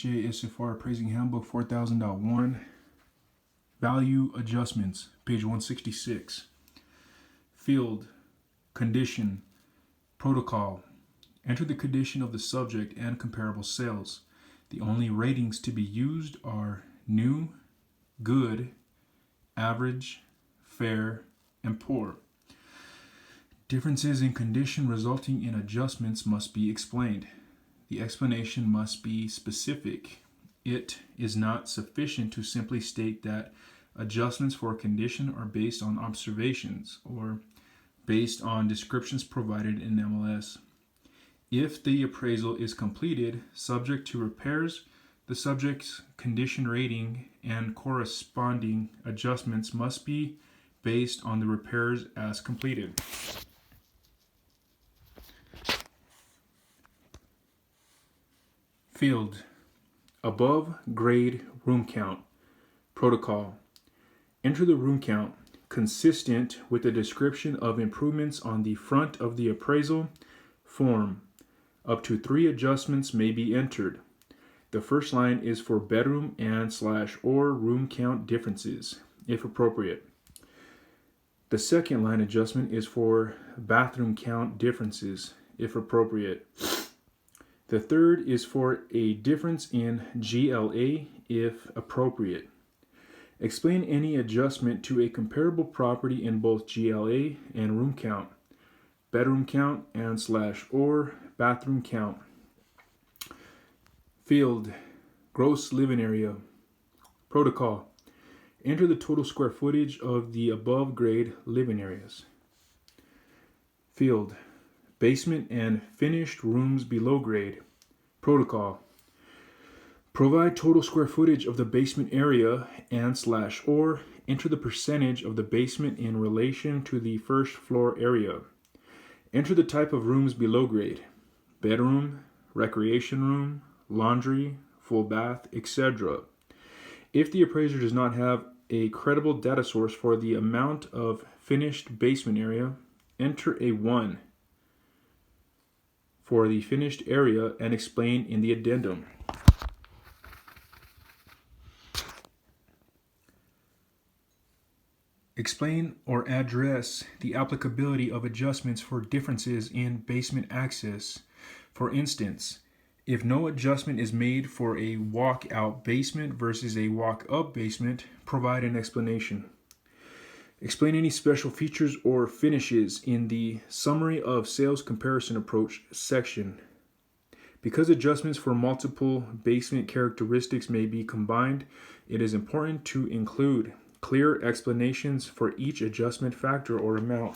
FHA SFR Appraising Handbook 4000.1. Value Adjustments, page 166. Field, Condition, Protocol. Enter the condition of the subject and comparable sales. The only ratings to be used are new, good, average, fair, and poor. Differences in condition resulting in adjustments must be explained. The explanation must be specific. It is not sufficient to simply state that adjustments for a condition are based on observations or based on descriptions provided in MLS. If the appraisal is completed, subject to repairs, the subject's condition rating and corresponding adjustments must be based on the repairs as completed. Field, above grade room count, protocol. Enter the room count consistent with the description of improvements on the front of the appraisal form. Up to 3 adjustments may be entered. The first line is for bedroom and/or room count differences, if appropriate. The second line adjustment is for bathroom count differences, if appropriate. The third is for a difference in GLA, if appropriate. Explain any adjustment to a comparable property in both GLA and room count, bedroom count and/or bathroom count. Field, gross living area, protocol. Enter the total square footage of the above grade living areas. Field, basement and finished rooms below grade, protocol. Provide total square footage of the basement area and/or enter the percentage of the basement in relation to the first floor area. Enter the type of rooms below grade, bedroom, recreation room, laundry, full bath, etc. If the appraiser does not have a credible data source for the amount of finished basement area, enter a 1 for the finished area and explain in the addendum. Explain or address the applicability of adjustments for differences in basement access. For instance, if no adjustment is made for a walk-out basement versus a walk-up basement, provide an explanation. Explain any special features or finishes in the Summary of Sales Comparison Approach section. Because adjustments for multiple basement characteristics may be combined, it is important to include clear explanations for each adjustment factor or amount.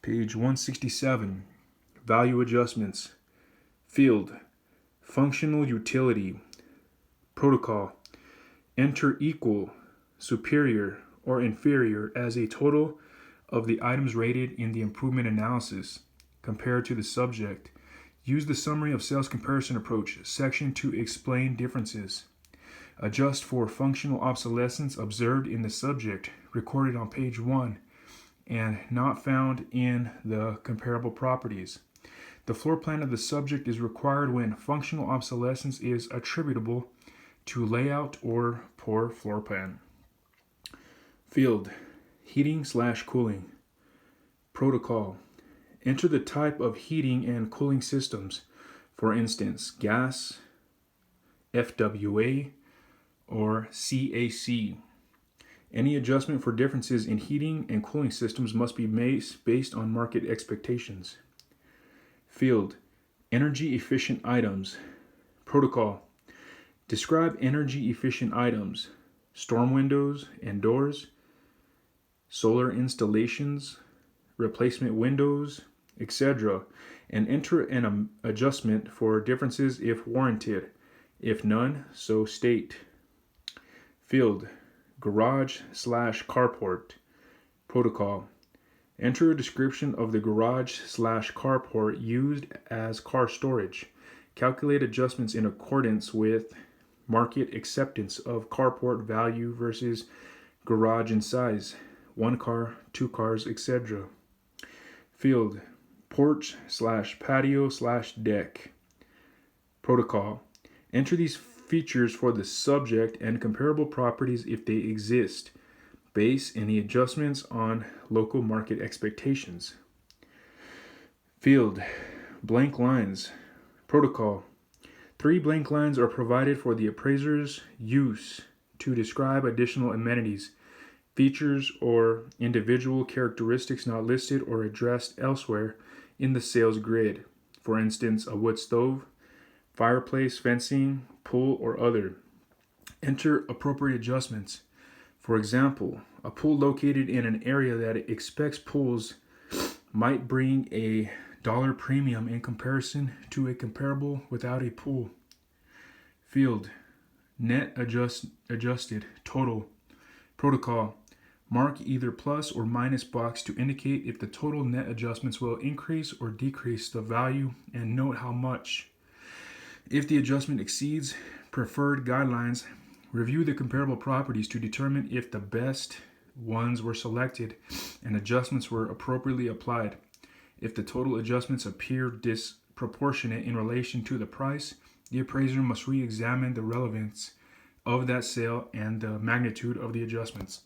Page 167, Value Adjustments. Field, functional utility, protocol. Enter equal, superior, or inferior as a total of the items rated in the improvement analysis compared to the subject. Use the Summary of Sales Comparison Approach section to explain differences. Adjust for functional obsolescence observed in the subject, recorded on page 1, and not found in the comparable properties. The floor plan of the subject is required when functional obsolescence is attributable to layout or poor floor plan. Field, heating/cooling, protocol. Enter the type of heating and cooling systems, for instance, gas, FWA, or CAC. Any adjustment for differences in heating and cooling systems must be made based on market expectations. Field, energy efficient items, protocol. Describe energy efficient items, storm windows and doors, solar installations, replacement windows, etc., and enter an adjustment for differences if warranted. If none, so state. Field, garage/carport, protocol. Enter a description of the garage/carport used as car storage. Calculate adjustments in accordance with market acceptance of carport value versus garage in size, 1 car, 2 cars, etc. Field, porch/patio/deck, protocol. Enter these features for the subject and comparable properties if they exist. Base any adjustments on local market expectations. Field, blank lines. Protocol. 3 blank lines are provided for the appraiser's use to describe additional amenities, features, or individual characteristics not listed or addressed elsewhere in the sales grid. For instance, a wood stove, fireplace, fencing, pool, or other. Enter appropriate adjustments. For example, a pool located in an area that expects pools might bring a dollar premium in comparison to a comparable without a pool. Field, net adjusted total. Protocol, mark either plus or minus box to indicate if the total net adjustments will increase or decrease the value and note how much. If the adjustment exceeds preferred guidelines, review the comparable properties to determine if the best ones were selected and adjustments were appropriately applied. If the total adjustments appear disproportionate in relation to the price, the appraiser must re-examine the relevance of that sale and the magnitude of the adjustments.